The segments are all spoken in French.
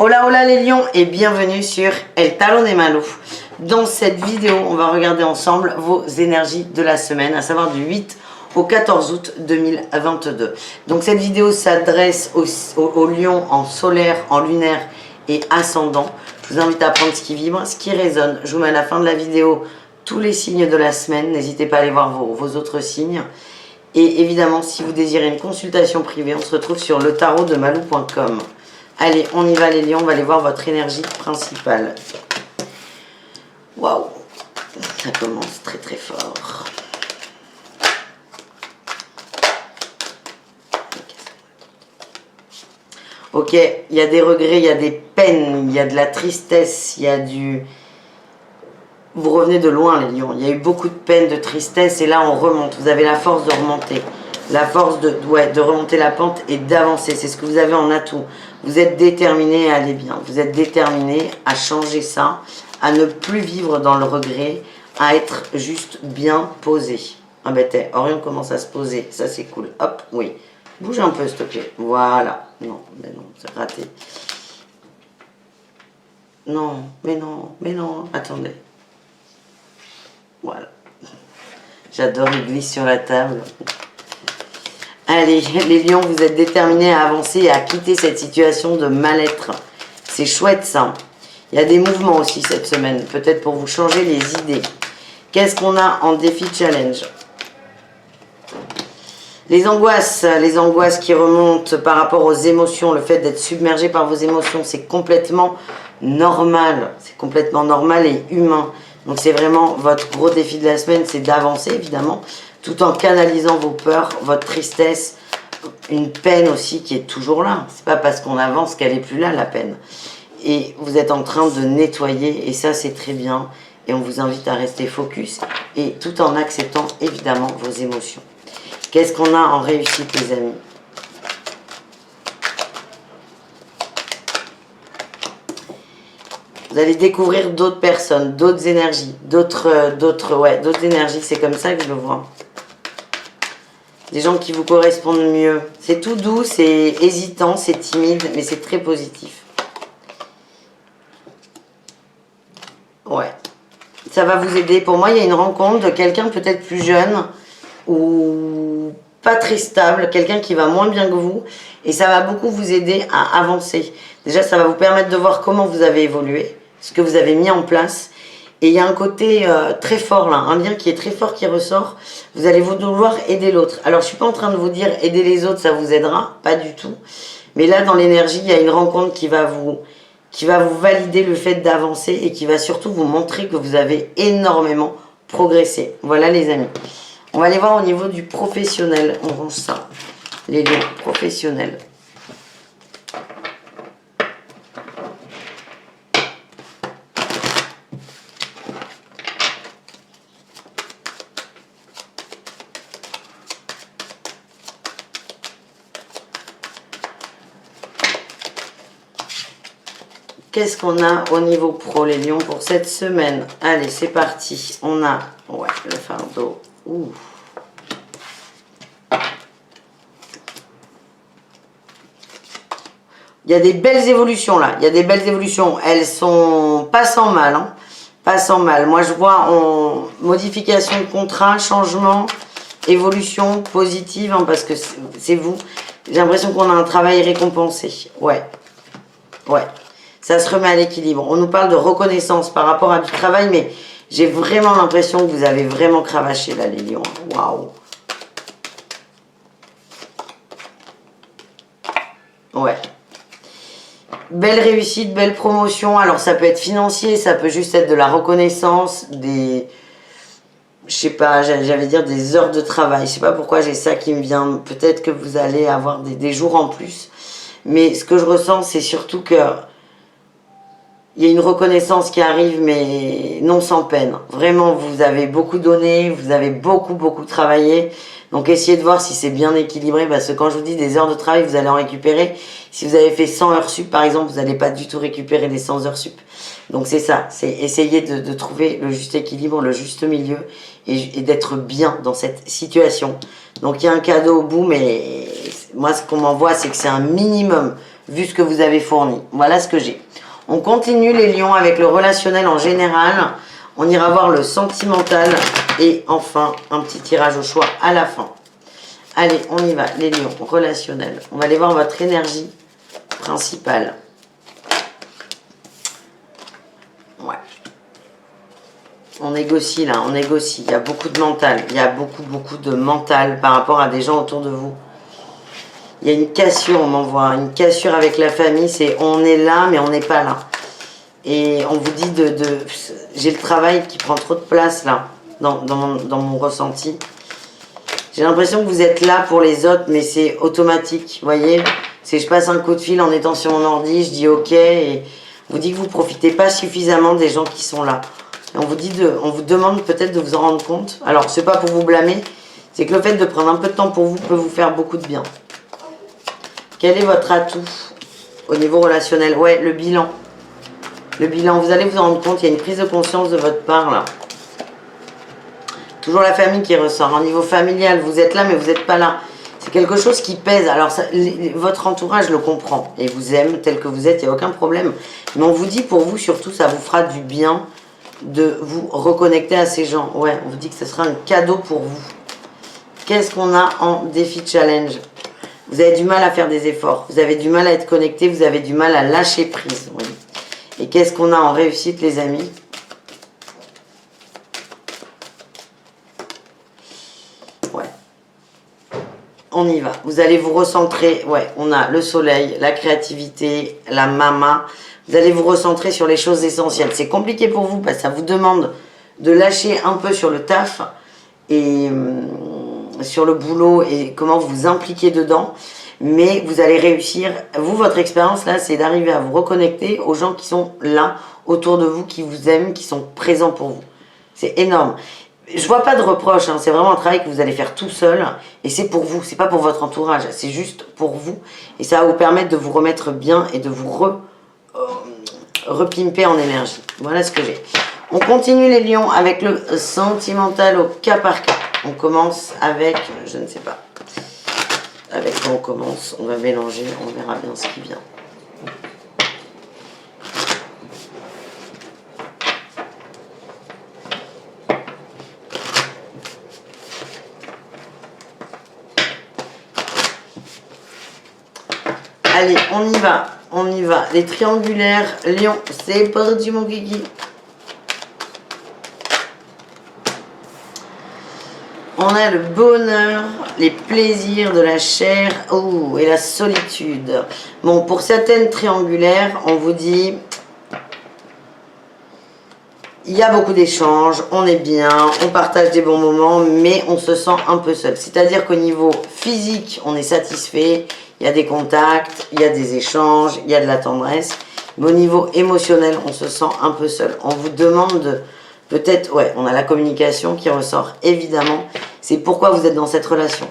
Hola hola les lions et bienvenue sur El Tarot de Malo. Dans cette vidéo, on va regarder ensemble vos énergies de la semaine, à savoir du 8 au 14 août 2022. Donc cette vidéo s'adresse aux lions en solaire, en lunaire et ascendant. Je vous invite à prendre ce qui vibre, ce qui résonne. Je vous mets à la fin de la vidéo tous les signes de la semaine. N'hésitez pas à aller voir vos autres signes. Et évidemment, si vous désirez une consultation privée, on se retrouve sur letarotdemalou.com. Allez, on y va les lions, on va aller voir votre énergie principale. Waouh, ça commence très très fort. Ok, il y a des regrets, il y a des peines, il y a de la tristesse, il y a du... Vous revenez de loin les lions, il y a eu beaucoup de peine, de tristesse et là on remonte. Vous avez la force de remonter, la force de remonter la pente et d'avancer. C'est ce que vous avez en atout. Vous êtes déterminé à aller bien, vous êtes déterminé à changer ça, à ne plus vivre dans le regret, à être juste bien posé. Ah ben Orion commence à se poser, ça c'est cool. Hop, oui. Bouge un peu s'il te plaît. Voilà. Non, mais non, c'est raté. Non, mais non, mais non. Attendez. Voilà. J'adore, il glisse sur la table. Allez, les lions, vous êtes déterminés à avancer et à quitter cette situation de mal-être. C'est chouette ça. Il y a des mouvements aussi cette semaine, peut-être pour vous changer les idées. Qu'est-ce qu'on a en défi challenge ? Les angoisses qui remontent par rapport aux émotions, le fait d'être submergé par vos émotions, c'est complètement normal. C'est complètement normal et humain. Donc c'est vraiment votre gros défi de la semaine, c'est d'avancer évidemment, tout en canalisant vos peurs, votre tristesse, une peine aussi qui est toujours là. C'est pas parce qu'on avance qu'elle est plus là la peine. Et vous êtes en train de nettoyer et ça c'est très bien. Et on vous invite à rester focus et tout en acceptant évidemment vos émotions. Qu'est-ce qu'on a en réussite les amis ? Vous allez découvrir d'autres personnes, d'autres énergies, d'autres énergies. C'est comme ça que je le vois. Des gens qui vous correspondent mieux. C'est tout doux, c'est hésitant, c'est timide, mais c'est très positif. Ouais. Ça va vous aider. Pour moi, il y a une rencontre de quelqu'un peut-être plus jeune ou pas très stable, quelqu'un qui va moins bien que vous. Et ça va beaucoup vous aider à avancer. Déjà, ça va vous permettre de voir comment vous avez évolué, ce que vous avez mis en place. Et il y a un côté très fort là, un lien qui est très fort qui ressort. Vous allez vouloir aider l'autre. Alors je ne suis pas en train de vous dire aider les autres, ça vous aidera, pas du tout. Mais là dans l'énergie, il y a une rencontre qui va vous valider le fait d'avancer et qui va surtout vous montrer que vous avez énormément progressé. Voilà les amis. On va aller voir au niveau du professionnel. On range ça. Les liens professionnels. Qu'est-ce qu'on a au niveau pro, les lions, pour cette semaine? Allez, c'est parti. On a, le fardeau. Ouh. Il y a des belles évolutions, là. Il y a des belles évolutions. Elles sont pas sans mal, hein. Pas sans mal. Moi, je vois en modification de contrat, changement, évolution positive, hein, parce que c'est vous. J'ai l'impression qu'on a un travail récompensé. Ouais. Ça se remet à l'équilibre. On nous parle de reconnaissance par rapport à du travail, mais j'ai vraiment l'impression que vous avez vraiment cravaché là, les lions. Waouh. Ouais. Belle réussite, belle promotion. Alors, ça peut être financier, ça peut juste être de la reconnaissance, des... Je sais pas, j'allais dire des heures de travail. Je sais pas pourquoi j'ai ça qui me vient. Peut-être que vous allez avoir des jours en plus. Mais ce que je ressens, c'est surtout que il y a une reconnaissance qui arrive, mais non sans peine. Vraiment, vous avez beaucoup donné, vous avez beaucoup travaillé. Donc, essayez de voir si c'est bien équilibré, parce que quand je vous dis des heures de travail, vous allez en récupérer. Si vous avez fait 100 heures sup, par exemple, vous n'allez pas du tout récupérer les 100 heures sup. Donc, c'est ça. C'est essayer de trouver le juste équilibre, le juste milieu, et d'être bien dans cette situation. Donc, il y a un cadeau au bout, mais moi, ce qu'on m'envoie, c'est que c'est un minimum vu ce que vous avez fourni. Voilà ce que j'ai. On continue les lions avec le relationnel en général. On ira voir le sentimental. Et enfin, un petit tirage au choix à la fin. Allez, on y va, les lions, relationnel. On va aller voir votre énergie principale. Ouais. On négocie là, on négocie. Il y a beaucoup de mental. Il y a beaucoup de mental par rapport à des gens autour de vous. Il y a une cassure, on m'envoie. Une cassure avec la famille, c'est on est là, mais on n'est pas là. Et on vous dit j'ai le travail qui prend trop de place là, dans mon ressenti. J'ai l'impression que vous êtes là pour les autres, mais c'est automatique, vous voyez. C'est je passe un coup de fil en étant sur mon ordi, je dis ok, et on vous dit que vous ne profitez pas suffisamment des gens qui sont là. Et on vous demande peut-être de vous en rendre compte. Alors, c'est pas pour vous blâmer, c'est que le fait de prendre un peu de temps pour vous peut vous faire beaucoup de bien. Quel est votre atout au niveau relationnel? Ouais, le bilan. Le bilan, vous allez vous en rendre compte, il y a une prise de conscience de votre part là. Toujours la famille qui ressort. Au niveau familial, vous êtes là, mais vous n'êtes pas là. C'est quelque chose qui pèse. Alors, votre entourage le comprend et vous aime tel que vous êtes, il n'y a aucun problème. Mais on vous dit pour vous, surtout, ça vous fera du bien de vous reconnecter à ces gens. Ouais, on vous dit que ce sera un cadeau pour vous. Qu'est-ce qu'on a en défi challenge? Vous avez du mal à faire des efforts. Vous avez du mal à être connecté. Vous avez du mal à lâcher prise. Oui. Et qu'est-ce qu'on a en réussite, les amis? Ouais. On y va. Vous allez vous recentrer. Ouais, on a le soleil, la créativité, la mama. Vous allez vous recentrer sur les choses essentielles. C'est compliqué pour vous parce que ça vous demande de lâcher un peu sur le taf et sur le boulot et comment vous impliquer dedans. Mais vous allez réussir. Vous, votre expérience là, c'est d'arriver à vous reconnecter aux gens qui sont là, autour de vous, qui vous aiment, qui sont présents pour vous. C'est énorme. Je vois pas de reproche, hein. C'est vraiment un travail que vous allez faire tout seul. Et c'est pour vous, c'est pas pour votre entourage. C'est juste pour vous. Et ça va vous permettre de vous remettre bien et de vous repimper en énergie. Voilà ce que j'ai. On continue les lions avec le sentimental au cas par cas. On commence avec, je ne sais pas. Avec quoi on commence, on va mélanger, on verra bien ce qui vient. Allez, on y va, on y va. Les triangulaires, lion, c'est parti mon kiki. On a le bonheur, les plaisirs de la chair, oh, et la solitude. Bon, pour certaines triangulaires, on vous dit, il y a beaucoup d'échanges, on est bien, on partage des bons moments, mais on se sent un peu seul. C'est-à-dire qu'au niveau physique, on est satisfait, il y a des contacts, il y a des échanges, il y a de la tendresse. Mais au niveau émotionnel, on se sent un peu seul. On vous demande peut-être, ouais, on a la communication qui ressort, évidemment. C'est pourquoi vous êtes dans cette relation.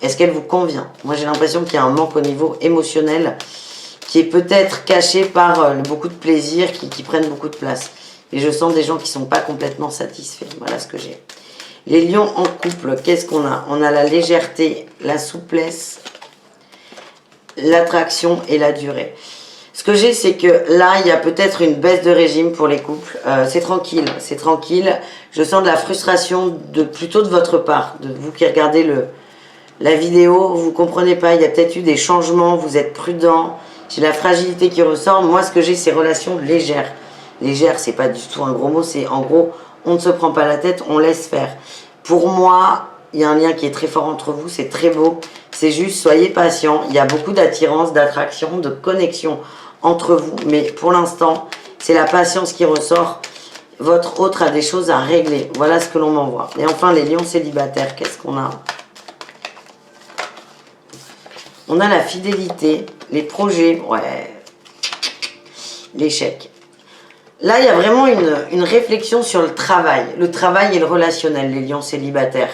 Est-ce qu'elle vous convient? Moi, j'ai l'impression qu'il y a un manque au niveau émotionnel qui est peut-être caché par beaucoup de plaisirs qui prennent beaucoup de place. Et je sens des gens qui ne sont pas complètement satisfaits. Voilà ce que j'ai. Les lions en couple, qu'est-ce qu'on a? On a la légèreté, la souplesse, l'attraction et la durée. Ce que j'ai, c'est que là, il y a peut-être une baisse de régime pour les couples. C'est tranquille, c'est tranquille. Je sens de la frustration plutôt de votre part, de vous qui regardez la vidéo. Vous ne comprenez pas, il y a peut-être eu des changements, vous êtes prudent. J'ai la fragilité qui ressort. Moi, ce que j'ai, c'est relations légères. Légère, c'est pas du tout un gros mot, c'est en gros, on ne se prend pas la tête, on laisse faire. Pour moi, il y a un lien qui est très fort entre vous, c'est très beau. C'est juste, soyez patient. Il y a beaucoup d'attirance, d'attraction, de connexion entre vous. Mais pour l'instant, c'est la patience qui ressort. Votre autre a des choses à régler. Voilà ce que l'on m'envoie. Et enfin, les lions célibataires, qu'est-ce qu'on a? On a la fidélité, les projets, ouais, l'échec. Là, il y a vraiment une réflexion sur le travail et le relationnel, les lions célibataires.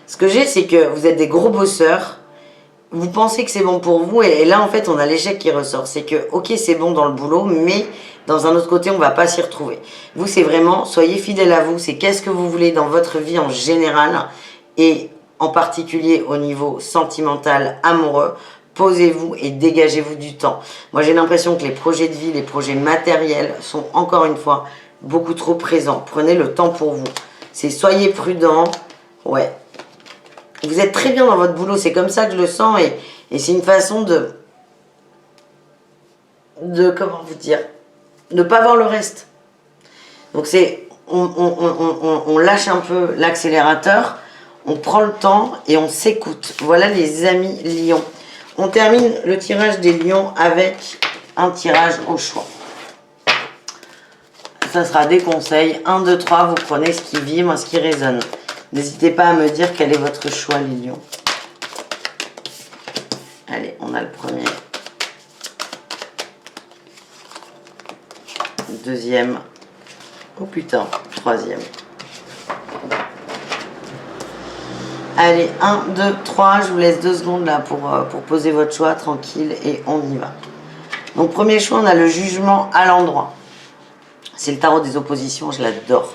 Ce que j'ai, c'est que vous êtes des gros bosseurs, vous pensez que c'est bon pour vous, et là, en fait, on a l'échec qui ressort. C'est que, ok, c'est bon dans le boulot, mais dans un autre côté, on ne va pas s'y retrouver. Vous, c'est vraiment, soyez fidèles à vous, c'est qu'est-ce que vous voulez dans votre vie en général, et en particulier au niveau sentimental, amoureux, posez-vous et dégagez-vous du temps. Moi, j'ai l'impression que les projets de vie, les projets matériels sont encore une fois beaucoup trop présents. Prenez le temps pour vous. C'est soyez prudent. Ouais. Vous êtes très bien dans votre boulot. C'est comme ça que je le sens. Et c'est une façon de comment vous dire, ne pas voir le reste. Donc c'est, on lâche un peu l'accélérateur, on prend le temps et on s'écoute. Voilà les amis lions. On termine le tirage des lions avec un tirage au choix. Ça sera des conseils. 1, 2, 3, vous prenez ce qui vibre, ce qui résonne. N'hésitez pas à me dire quel est votre choix, les lions. Allez, on a le premier. Deuxième. Oh putain, troisième. Allez, 1, 2, 3, je vous laisse 2 secondes là pour poser votre choix, tranquille, et on y va. Donc premier choix, on a le jugement à l'endroit. C'est le tarot des oppositions, je l'adore.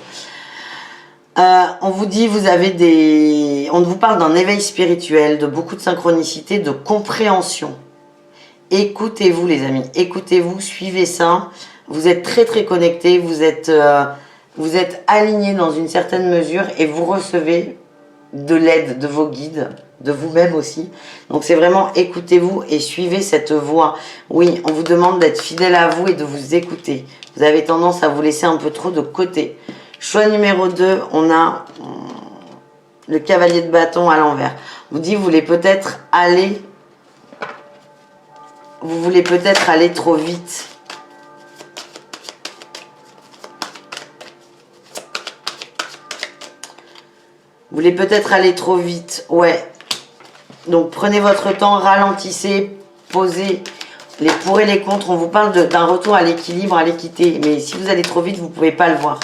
On vous dit, vous avez des... On vous parle d'un éveil spirituel, de beaucoup de synchronicité, de compréhension. Écoutez-vous les amis, écoutez-vous, suivez ça. Vous êtes très très connectés, vous êtes alignés dans une certaine mesure et vous recevez de l'aide de vos guides, de vous-même aussi. Donc c'est vraiment écoutez-vous et suivez cette voie. Oui, on vous demande d'être fidèle à vous et de vous écouter. Vous avez tendance à vous laisser un peu trop de côté. Choix numéro 2, on a le cavalier de bâton à l'envers. On vous dit, vous voulez peut-être aller trop vite. Vous voulez peut-être aller trop vite, ouais. Donc prenez votre temps, ralentissez, posez les pour et les contre. On vous parle d'un retour à l'équilibre, à l'équité. Mais si vous allez trop vite, vous ne pouvez pas le voir.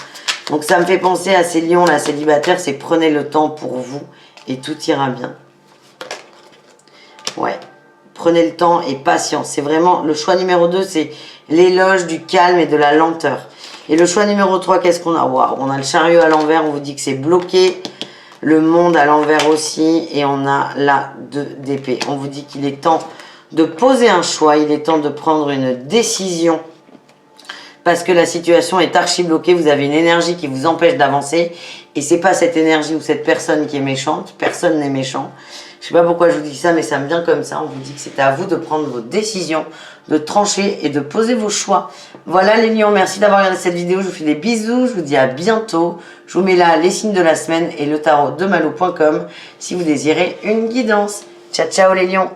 Donc ça me fait penser à ces lions là, célibataires, c'est prenez le temps pour vous et tout ira bien. Ouais, prenez le temps et patience. C'est vraiment, le choix numéro 2, c'est l'éloge du calme et de la lenteur. Et le choix numéro 3, qu'est-ce qu'on a? Waouh, on a le chariot à l'envers, on vous dit que c'est bloqué. Le monde à l'envers aussi. Et on a la 2 d'épée. On vous dit qu'il est temps de poser un choix. Il est temps de prendre une décision. Parce que la situation est archi bloquée. Vous avez une énergie qui vous empêche d'avancer. Et c'est pas cette énergie ou cette personne qui est méchante. Personne n'est méchant. Je sais pas pourquoi je vous dis ça, mais ça me vient comme ça. On vous dit que c'est à vous de prendre vos décisions, de trancher et de poser vos choix. Voilà les lions, merci d'avoir regardé cette vidéo. Je vous fais des bisous, je vous dis à bientôt. Je vous mets là les signes de la semaine et le tarot de malo.com si vous désirez une guidance. Ciao, ciao les lions.